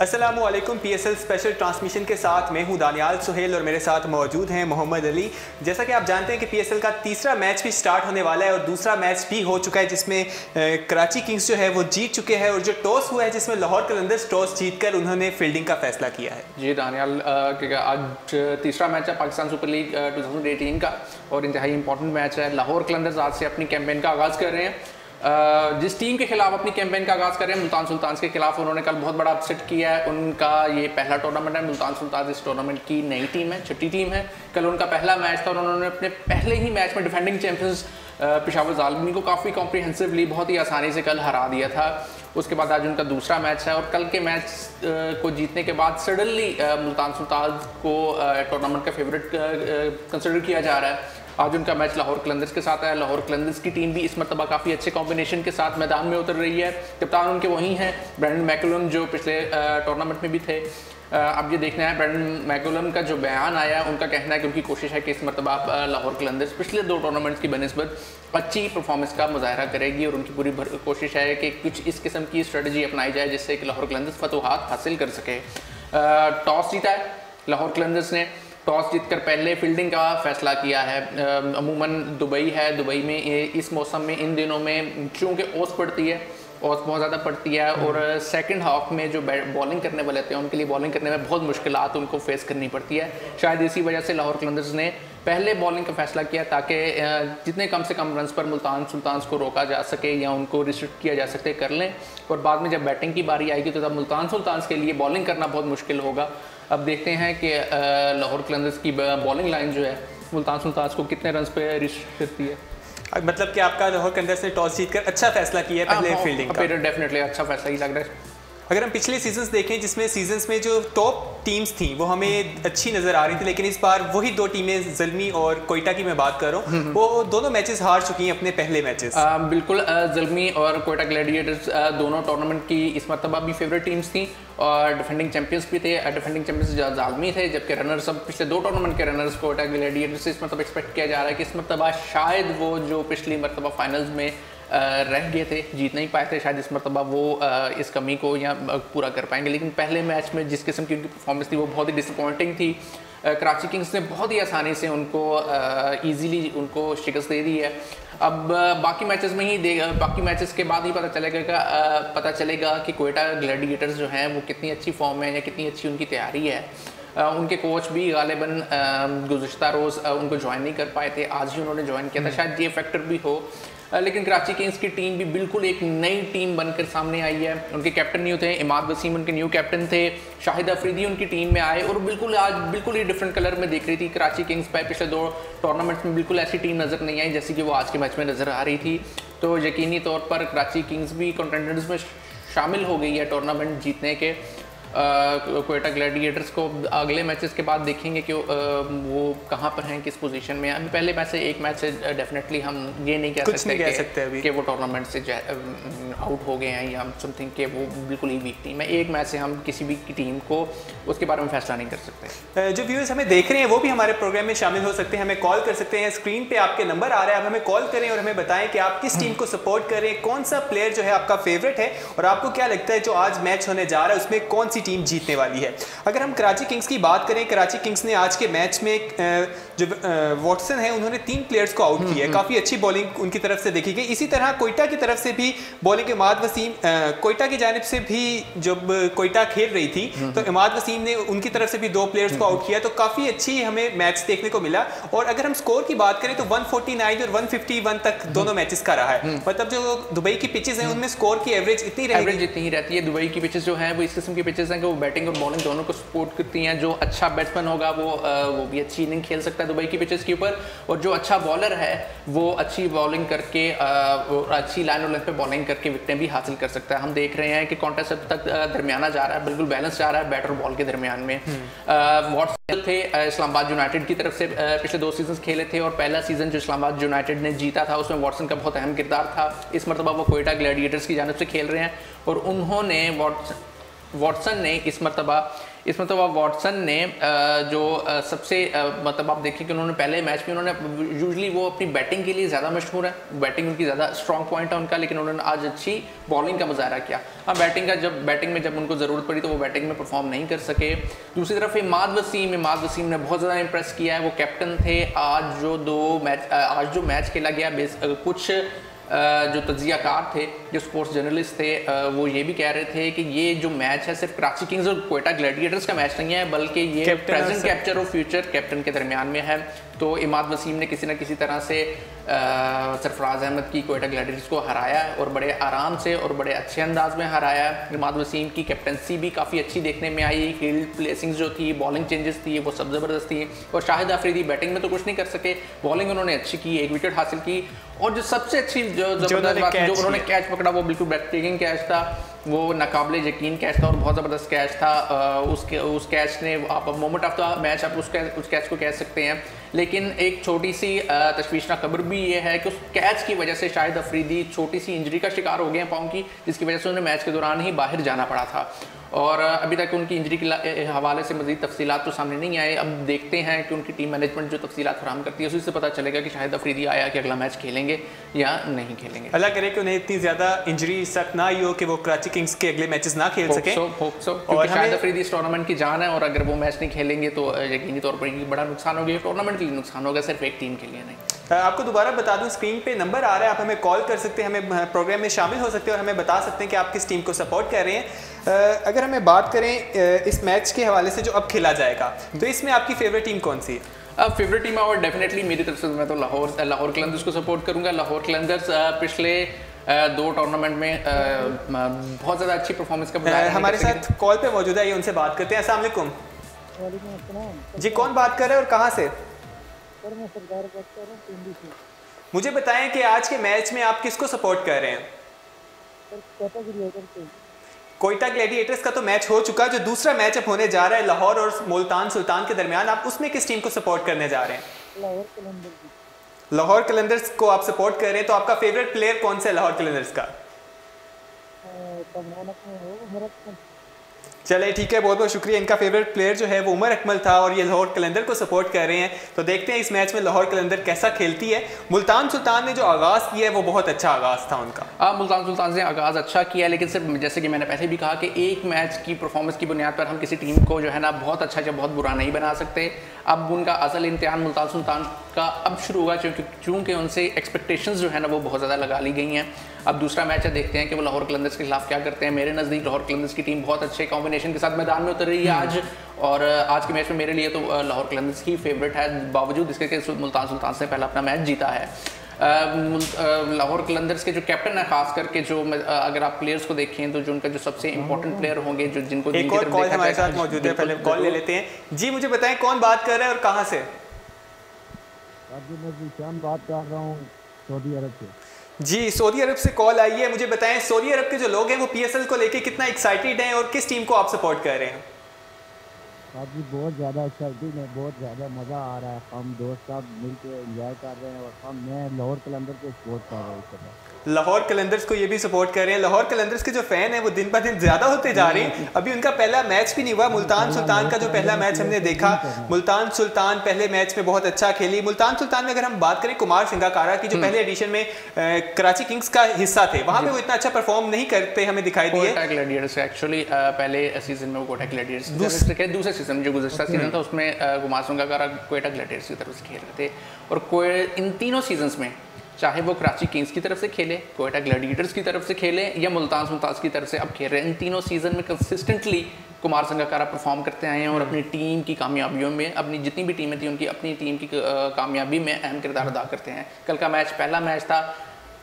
अस्सलामु अलैकुम। PSL special transmission के साथ मैं हूं दानियाल सुहेल और मेरे साथ मौजूद हैं मोहम्मद अली। जैसा कि आप जानते हैं कि PSL का तीसरा मैच भी स्टार्ट होने वाला है और दूसरा मैच भी हो चुका है जिसमें कराची किंग्स जो है वो जीत चुके हैं और जो टॉस हुआ है जिसमें लाहौर कलंदर्स टॉस जीतकर उन्होंने फील्डिंग का फैसला किया है। जी दानियाल, आज तीसरा मैच है पाकिस्तान सुपर लीग 2018 का और इंतहाई इंपॉर्टेंट मैच है। लाहौर कलंदर्स आज से अपनी कैंपेन का आगाज़ कर रहे हैं। जिस टीम के खिलाफ अपनी कैंपेन का आगाज़ कर रहे हैं मुल्तान सुल्तान्स के खिलाफ, उन्होंने कल बहुत बड़ा अपसेट किया है। उनका ये पहला टूर्नामेंट है। मुल्तान सुल्तान्स इस टूर्नामेंट की नई टीम है, छठी टीम है। कल उनका पहला मैच था और उन्होंने अपने पहले ही मैच में डिफेंडिंग चैंपियंस पेशावर ज़ालमी को काफ़ी कॉम्प्रिहेंसिवली बहुत ही आसानी से कल हरा दिया था। उसके बाद आज उनका दूसरा मैच है और कल के मैच को जीतने के बाद सडनली मुल्तान सुल्तान्स को टूर्नामेंट का फेवरेट कंसिडर किया जा रहा है। आज उनका मैच लाहौर कलंदर्स के साथ है। लाहौर कलंदर्स की टीम भी इस मरतबा काफ़ी अच्छे कॉम्बिनेशन के साथ मैदान में उतर रही है। कप्तान उनके वही हैं ब्रेंडन मैकुलम जो पिछले टूर्नामेंट में भी थे। अब ये देखना है ब्रेंडन मैकुलम का जो बयान आया है, उनका कहना है कि उनकी कोशिश है कि इस मरतबा लाहौर कलंदर्स पिछले दो टूर्नामेंट्स की बनिस्बत अच्छी परफॉर्मेंस का मुजाहरा करेगी और उनकी पूरी कोशिश है कि कुछ इस किस्म की स्ट्रेटजी अपनाई जाए जिससे कि लाहौर कलंदर्स फतुहात हासिल कर सके। टॉस जीता है लाहौर कलंदर्स ने। टॉस जीतकर पहले फील्डिंग का फैसला किया है। अमूमन दुबई है, दुबई में इस मौसम में इन दिनों में चूँकि ओस पड़ती है, ओस बहुत ज़्यादा पड़ती है और सेकंड हाफ में जो बॉलिंग करने वाले थे उनके लिए बॉलिंग करने में बहुत मुश्किलात उनको फेस करनी पड़ती है। शायद इसी वजह से लाहौर कलंदर्स ने पहले बॉलिंग का फैसला किया ताकि जितने कम से कम रन्स पर मुल्तान सुल्तान्स को रोका जा सके या उनको रिस्ट्रिक्ट किया जा सके कर लें और बाद में जब बैटिंग की बारी आएगी तो तब मुल्तान सुल्तान्स के लिए बॉलिंग करना बहुत मुश्किल होगा। अब देखते हैं कि लाहौर कलंदर्स की बॉलिंग लाइन जो है मुल्तान सुल्तान्स को कितने रन्स पे रिस्ट्रिक्ट करती है। मतलब कि आपका लाहौर कलंदर्स ने टॉस जीतकर अच्छा फैसला किया है पहले फील्डिंग का। डेफिनेटली अच्छा फैसला ही लग रहा है। अगर हम पिछले सीजन्स देखें जिसमें सीजन्स में जो टॉप टीम्स थी वो हमें अच्छी नज़र आ रही थी, लेकिन इस बार वही दो टीमें ज़ल्मी और कोयटा की मैं बात कर रहा हूँ, वो दोनों मैचेस हार चुकी हैं अपने पहले मैचेस। बिल्कुल, ज़ल्मी और कोयटा ग्लैडिएटर्स दोनों टूर्नामेंट की इस मरतबा भी फेवरेट टीम्स थी और डिफेंडिंग चैंपियंस भी थे। डिफेंडिंग चैंपियंस ज़ालमी थे जबकि रनर्स अब पिछले दो टूर्नामेंट के रनर्स कोयटा ग्लैडिएटर्स से इस मरतबा एक्सपेक्ट किया जा रहा है कि इस मरतबा शायद वो जो पिछली मरतबा फाइनल्स में रह गए थे, जीत नहीं पाए थे, शायद इस मरतबा वो इस कमी को या पूरा कर पाएंगे। लेकिन पहले मैच में जिस किस्म की उनकी परफॉर्मेंस थी वो बहुत ही डिसअपॉइंटिंग थी। कराची किंग्स ने बहुत ही आसानी से उनको ईजीली उनको शिकस्त दे दी है। अब बाकी मैचेस में ही बाकी मैचेस के बाद ही पता चलेगा कि क्वेटा ग्लैडिएटर्स जो हैं वो कितनी अच्छी फॉर्म है या कितनी अच्छी उनकी तैयारी है। उनके कोच भी गालिबन गुज़श्ता रोज़ उनको ज्वाइन नहीं कर पाए थे, आज ही उन्होंने ज्वाइन किया था, शायद ये फैक्टर भी हो। लेकिन कराची किंग्स की टीम भी बिल्कुल एक नई टीम बनकर सामने आई है। उनके कैप्टन न्यू थे, इमाद वसीम उनके न्यू कैप्टन थे, शाहिद अफरीदी उनकी टीम में आए और आज बिल्कुल ही डिफरेंट कलर में दिख रही थी कराची किंग्स। पिछले दो टूर्नामेंट्स में बिल्कुल ऐसी टीम नज़र नहीं आई जैसी कि वो आज के मैच में नज़र आ रही थी। तो यकीनी तौर पर कराची किंग्स भी कंटेंडर्स में शामिल हो गई है टूर्नामेंट जीतने के। क्वेटा ग्लैडिएटर्स को अगले मैचेस के बाद देखेंगे कि वो कहाँ पर हैं, किस पोजीशन में। अभी पहले मैच से एक मैच से डेफिनेटली हम ये नहीं कह सकते अभी कि वो टूर्नामेंट से आउट हो गए हैं या समथिंग कि वो बिल्कुल ही वीक टीम है। एक मैच से हम किसी भी टीम को उसके बारे में फैसला नहीं कर सकते। जो व्यूअर्स हमें देख रहे हैं वो भी हमारे प्रोग्राम में शामिल हो सकते हैं, हमें कॉल कर सकते हैं। स्क्रीन पे आपके नंबर आ रहा है, आप हमें कॉल करें और हमें बताएं कि आप किस टीम को सपोर्ट कर रहे हैं, कौन सा प्लेयर जो है आपका फेवरेट है और आपको क्या लगता है जो आज मैच होने जा रहा है उसमें कौन सी टीम जीतने वाली है। अगर हम कराची किंग्स की बात करें, कराची किंग्स ने आज के मैच में जो वॉटसन है उन्होंने 3 प्लेयर्स को आउट किया है। काफ़ी अच्छी बॉलिंग उनकी तरफ से देखी गई। इसी तरह कोयटा की तरफ से भी बॉलिंग इमाद वसीम, कोयटा की जानिब से भी जब कोयटा खेल रही थी तो इमाद वसीम ने उनकी तरफ से भी 2 प्लेयर्स को आउट किया, तो काफ़ी अच्छी हमें मैच देखने को मिला। और अगर हम स्कोर की बात करें तो 149 और 151 तक दोनों मैचेस का रहा है। मतलब जो दुबई की पिचेस हैं उनमें स्कोर की एवरेज इतनी ही रहती है। दुबई की पिचेस जो है वो इस किस्म की पिचेस हैं कि वो बैटिंग और बॉलिंग दोनों को सपोर्ट करती हैं। जो अच्छा बैट्समैन होगा वो भी अच्छी इनिंग खेल सकता है दुबई की पिचेस के ऊपर, और जो अच्छा बॉलर है वो अच्छी बॉलिंग करके अच्छी लाइन और लेंथ पे बॉलिंग करके विकेटें भी हासिल कर सकता है। हम देख रहे हैं कि कॉन्टेस्ट अब तक दरमियाना जा रहा है, बिल्कुल बैलेंस जा रहा है बैट और बॉल के दरमियान में। वॉटसन थे इस्लामाबाद यूनाइटेड की तरफ से पिछले 2 सीजन खेले थे और पहला सीजन जो इस्लामाबाद यूनाइटेड ने जीता था उसमें वॉटसन का बहुत अहम किरदार था। इस मरतबा वो कोयटा ग्लैडिएटर्स की जानिब से खेल रहे हैं और उन्होंने वॉटसन ने इस मरतबा इसमें तो वाटसन ने जो सबसे मतलब आप देखिए कि उन्होंने पहले मैच में उन्होंने यूजुअली वो अपनी बैटिंग के लिए ज़्यादा मशहूर है, बैटिंग उनकी ज़्यादा स्ट्रॉन्ग पॉइंट है उनका, लेकिन उन्होंने आज अच्छी बॉलिंग का मुजाहरा किया। हाँ, बैटिंग में जब उनको ज़रूरत पड़ी तो वो बैटिंग में परफॉर्म नहीं कर सके। दूसरी तरफ इमाद वसीम ने बहुत ज़्यादा इंप्रेस किया है, वो कैप्टन थे। आज जो मैच खेला गया, कुछ जो तज्जियाकार थे, जो स्पोर्ट्स जर्नलिस्ट थे, वो ये भी कह रहे थे कि ये जो मैच है सिर्फ कराची किंग्स और क्वेटा ग्लैडिएटर्स का मैच नहीं है, बल्कि ये प्रेजेंट कैप्चर और फ्यूचर कैप्टन के दरमियान में है। तो इमाद वसीम ने किसी न किसी तरह से सरफराज अहमद की क्वेटा ग्लैडिएटर्स को हराया और बड़े आराम से और बड़े अच्छे अंदाज में हराया। इमाद वसीम की कैप्टनसी भी काफ़ी अच्छी देखने में आई, फील्ड प्लेसिंग्स जो थी, बॉलिंग चेंजेस थी, वो सब ज़बरदस्त थी। और शाहिद अफरीदी बैटिंग में तो कुछ नहीं कर सके, बॉलिंग उन्होंने अच्छी की, 1 विकेट हासिल की। और जो सबसे अच्छी जो ज़बरदस्त बात जो उन्होंने कैच पकड़ा वो बिल्कुल ब्रेथ टेकिंग कैच था, वो नाकाबिले यकीन कैच था और बहुत ज़बरदस्त कैच था। उस कैच ने आप मोमेंट ऑफ द मैच आप उस कैच को कह सकते हैं। लेकिन एक छोटी सी तशवीशनाक खबर भी ये है कि उस कैच की वजह से शाहिद अफरीदी छोटी सी इंजरी का शिकार हो गए हैं पाँव की, जिसकी वजह से उन्हें मैच के दौरान ही बाहर जाना पड़ा था। और अभी तक उनकी इंजरी के हवाले से मज़ीद तफसीलात तो सामने नहीं आए। अब देखते हैं कि उनकी टीम मैनेजमेंट जो तफसीलात फराहम करती है उसी से पता चलेगा कि शाहिद अफरीदी आया कि अगला मैच खेलेंगे या नहीं खेलेंगे। अल्लाह करे कि उन्हें इतनी ज़्यादा इंजरी सख्त ना आई हो कि वो कराची किंग्स के अगले मैचेस ना खेल सके। और शाहिद अफरीदी इस टूर्नामेंट की जान है और अगर वो मैच नहीं खेलेंगे तो यकीनी तौर पर बड़ा नुकसान होगा, टूर्नामेंट के लिए नुकसान होगा, सिर्फ एक टीम के लिए नहीं। आपको दोबारा बता दूं, स्क्रीन पे नंबर आ रहा है, आप हमें कॉल कर सकते हैं, हमें प्रोग्राम में शामिल हो सकते हैं और हमें बता सकते हैं कि आप किस टीम को सपोर्ट कर रहे हैं। अगर हमें बात करें इस मैच के हवाले से जो अब खेला जाएगा, तो इसमें आपकी फेवरेट टीम कौन सी है? अब फेवरेट टीम है और डेफिनेटली मेरी तरफ से मैं तो लाहौर कलंदर्स को सपोर्ट करूंगा। लाहौर कलंदर्स पिछले 2 टूर्नामेंट में बहुत ज़्यादा अच्छी परफॉर्मेंस का मुजाहरा हमारे साथ कॉल पे मौजूद है, ये उनसे बात करते हैं। अस्सलाम वालेकुम जी, कौन बात कर रहे हैं और कहाँ से? मुझे बताएं कि आज के मैच में आप किसको सपोर्ट कर रहे हैं? क्वेटा ग्लैडिएटर्स का तो मैच हो चुका, जो दूसरा मैच अब होने जा रहा है लाहौर और मुल्तान सुल्तान के दरमियान, आप उसमें किस टीम को सपोर्ट करने जा रहे हैं? लाहौर कलंदर्स को आप सपोर्ट कर रहे हैं। तो आपका फेवरेट प्लेयर कौन सा है लाहौर कलंदर्स का? चले ठीक है, बहुत बहुत शुक्रिया। इनका फेवरेट प्लेयर जो है वो उमर अकमल था और ये लाहौर कलंदर को सपोर्ट कर रहे हैं। तो देखते हैं इस मैच में लाहौर कलंदर कैसा खेलती है। मुल्तान सुल्तान ने जो आगाज़ किया है वो बहुत अच्छा आगाज़ था उनका। मुल्तान सुल्तान ने आगाज़ अच्छा किया, लेकिन सिर्फ जैसे कि मैंने पहले भी कहा कि एक मैच की परफॉर्मेंस की बुनियाद पर हम किसी टीम को जो है ना बहुत अच्छा या बहुत बुरा नहीं बना सकते। अब उनका असल इम्तिहान मुल्तान सुल्तान का अब शुरू हुआ, चूँकि उनसे एक्सपेक्टेशंस जो है ना वो बहुत ज़्यादा लगा ली गई हैं। अब दूसरा मैच है, देखते हैं कि वो लाहौर कलंदर्स के खिलाफ क्या करते हैं। मेरे नज़दीक लाहौर कलंदर्स की टीम बहुत अच्छे कॉम्बिनेशन के साथ मैदान में उतर रही है आज, और आज के मैच में मेरे लिए तो लाहौर कलंदर्स ही फेवरेट है, बावजूद इसके कि मुल्तान सुल्तान से पहला अपना मैच जीता है। लाहौर कलंदर्स के जो कैप्टन है, खास करके जो अगर आप प्लेयर्स को देखें तो जो उनका जो सबसे इंपॉर्टेंट प्लेयर होंगे, जो जिनको एक और कॉल हमारे साथ मौजूद है, पहले कॉल ले लेते हैं। जी मुझे बताएं कौन बात कर रहा है और कहाँ से? मैं बात कर रहा हूँ सऊदी अरब से। जी सऊदी अरब से कॉल आई है। मुझे बताएं सऊदी अरब के जो लोग हैं वो पीएसएल को लेके कितना एक्साइटेड हैं और किस टीम को आप सपोर्ट कर रहे हैं? जी बहुत ज़्यादा एक्साइटेड है, बहुत ज़्यादा मज़ा आ रहा है। हम दोस्त साहब मिलकर एंजॉय कर रहे हैं और मैं लाहौर कलंदर को सपोर्ट कर रहा हूँ। लाहौर कलंदर्स को ये भी सपोर्ट कर रहे हैं। लाहौर कलंदर्स के जो फैन हैं वो दिन ब दिन ज़्यादा होते जा रहे हैं। अभी उनका पहला मैच भी नहीं हुआ। मुल्तान सुल्तान का जो पहला मैच हमने देखा, मुल्तान सुल्तान पहले मैच में बहुत अच्छा खेली। मुल्तान सुल्तान में अगर हम बात करें कुमार संगाकारा की, जो पहले एडिशन में कराची किंग्स का हिस्सा थे, वहाँ पे वो इतना अच्छा परफॉर्म नहीं करते हमें दिखाई दिए। क्वेटा ग्लैडिएटर्स एक्चुअली पहले सीजन में वो क्वेटा ग्लैडिएटर्स दूसरे सीजन में जो गुज़श्ता सीजन था उसमें कुमार संगाकारा क्वेटा ग्लैडिएटर्स की तरफ से खेल रहे थे। और इन तीनों सीजन्स में चाहे वो कराची किंग्स की तरफ से खेले, क्वेटा ग्लैडिएटर्स की तरफ से खेले या मुल्तान सुल्तान की तरफ से अब खेल रहे हैं, इन तीनों सीजन में कंसिस्टेंटली कुमार संगाकारा परफॉर्म करते आए हैं और अपनी टीम की कामयाबियों में, अपनी जितनी भी टीमें थी उनकी अपनी टीम की कामयाबी में अहम किरदार अदा करते हैं। कल का मैच पहला मैच था,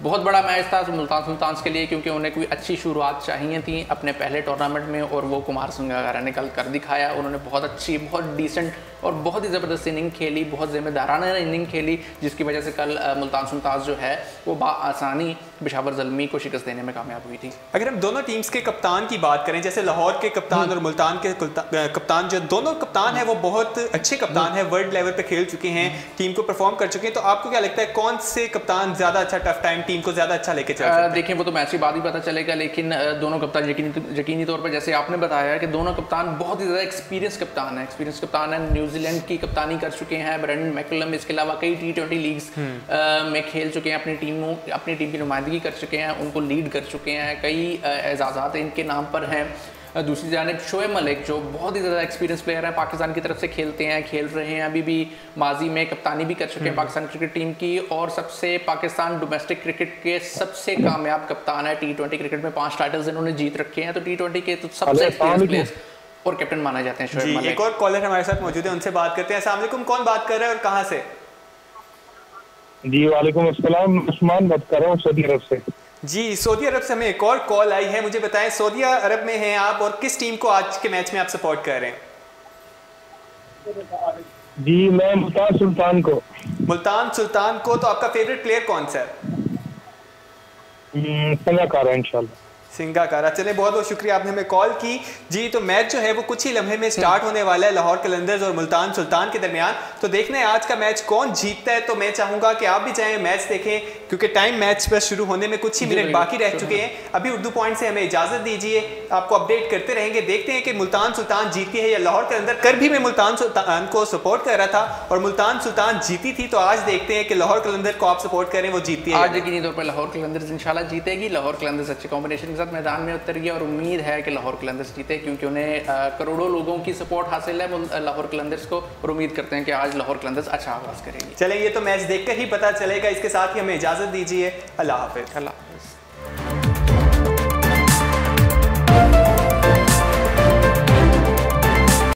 बहुत बड़ा मैच था मुल्तान सुल्तान के लिए, क्योंकि उन्हें कोई अच्छी शुरुआत चाहिए थी अपने पहले टूर्नामेंट में और वो कुमार संगाकारा ने कल कर दिखाया। उन्होंने बहुत अच्छी, बहुत डिसेंट और बहुत ही ज़बरदस्त इनिंग खेली, बहुत ज़िम्मेदाराना इनिंग खेली, जिसकी वजह से कल मुल्तान सुल्तान जो है वो आसानी पेशावर ज़ल्मी को शिकस्त देने में कामयाब हुई थी। अगर हम दोनों टीम्स के कप्तान की बात करें, जैसे लाहौर के कप्तान और मुल्तान के कप्तान, जो दोनों कप्तान हैं वो बहुत अच्छे कप्तान हैं, वर्ल्ड लेवल पे खेल चुके हैं, टीम को परफॉर्म कर चुके हैं, तो आपको क्या लगता है कौन से कप्तान ज़्यादा अच्छा टफ टाइम टीम को ज़्यादा अच्छा लेके चल सकते हैं? देखिए वो तो मैच के बाद ही पता चलेगा, लेकिन दोनों कप्तान यकीनी तौर पर, जैसे आपने बताया कि दोनों कप्तान बहुत ही ज़्यादा एक्सपीरियंस कप्तान है, न्यूजीलैंड की कप्तानी कर चुके हैं ब्रेंडन मैकलम, इसके अलावा कई T20 लीग्स में खेल चुके हैं, अपनी टीम की नुमाइंदगी कर चुके हैं, उनको लीड कर चुके हैं, कई एजाज़ात इनके नाम पर हैं। दूसरी जानिब शोएब मलिक जो बहुत ही ज़्यादा एक्सपीरियंस प्लेयर है, पाकिस्तान की तरफ से खेल रहे हैं, अभी भी माजी में कप्तानी भी कर चुके हैं पाकिस्तान क्रिकेट टीम की, और सबसे पाकिस्तान डोमेस्टिक क्रिकेट के सबसे कामयाब कप्तान है। T20 क्रिकेट में 5 टाइटल्स इन्होंने जीत रखे हैं, तो T20 के तो सबसे एक्सपीरियंस प्लेयर्स और कैप्टन माने जाते हैं शोएब मलिक। एक और कॉलर हमारे साथ मौजूद है, उनसे बात करते हैं। अस्सलाम वालेकुम, कौन बात कर रहा है और कहाँ से? जी वालेकुम अस्सलाम, उस्मान बात कर रहा हूँ सऊदी अरब से। जी, सऊदी अरब से हमें एक और कॉल आई है, मुझे बताएं सऊदी अरब में हैं आप और किस टीम को आज के मैच में आप सपोर्ट कर रहे हैं? जी मैं मुल्तान सुल्तान को। मुल्तान सुल्तान को, तो आपका फेवरेट प्लेयर कौन सा है? संगाकारा इंशाल्लाह। सिंगाकारा। चले, बहुत बहुत शुक्रिया, आपने हमें कॉल की। जी, तो मैच जो है वो कुछ ही लम्हे में स्टार्ट होने वाला है लाहौर कलंदर्स और मुल्तान सुल्तान के दरमियान। तो देखना है आज का मैच कौन जीतता है। तो मैं चाहूंगा कि आप भी जाएं मैच देखें, क्योंकि टाइम मैच पर शुरू होने में कुछ ही मिनट बाकी रह चुके हैं। अभी उर्दू पॉइंट से हमें इजाजत दीजिए, आपको अपडेट करते रहेंगे। देखते हैं कि मुल्तान सुल्तान जीती है या लाहौर कलंदर। कल भी मैं मुल्तान सुल्तान को सपोर्ट कर रहा था और मुल्तान सुल्तान जीती थी, तो आज देखते हैं कि लाहौर कलंदर को आप सपोर्ट करें, वो जीतती है। आज यकीनी तौर पर लाहौर कलंदर्स इंशाल्लाह जीतेगी। लाहौर कलंदर्स अच्छे कॉम्बिनेशन के साथ मैदान में उतर गया और उम्मीद है कि लाहौर कलंदर्स जीते, क्योंकि उन्हें करोड़ों लोगों की सपोर्ट हासिल है लाहौर कलंदर्स को, और उम्मीद करते हैं कि आज लाहौर कलंदर्स अच्छा आगाज करेंगे। चलें, ये तो मैच देखकर ही पता चलेगा। इसके साथ ही हमें इजाजत दीजिए। अल्लाह हाफिज़। अल्लाह।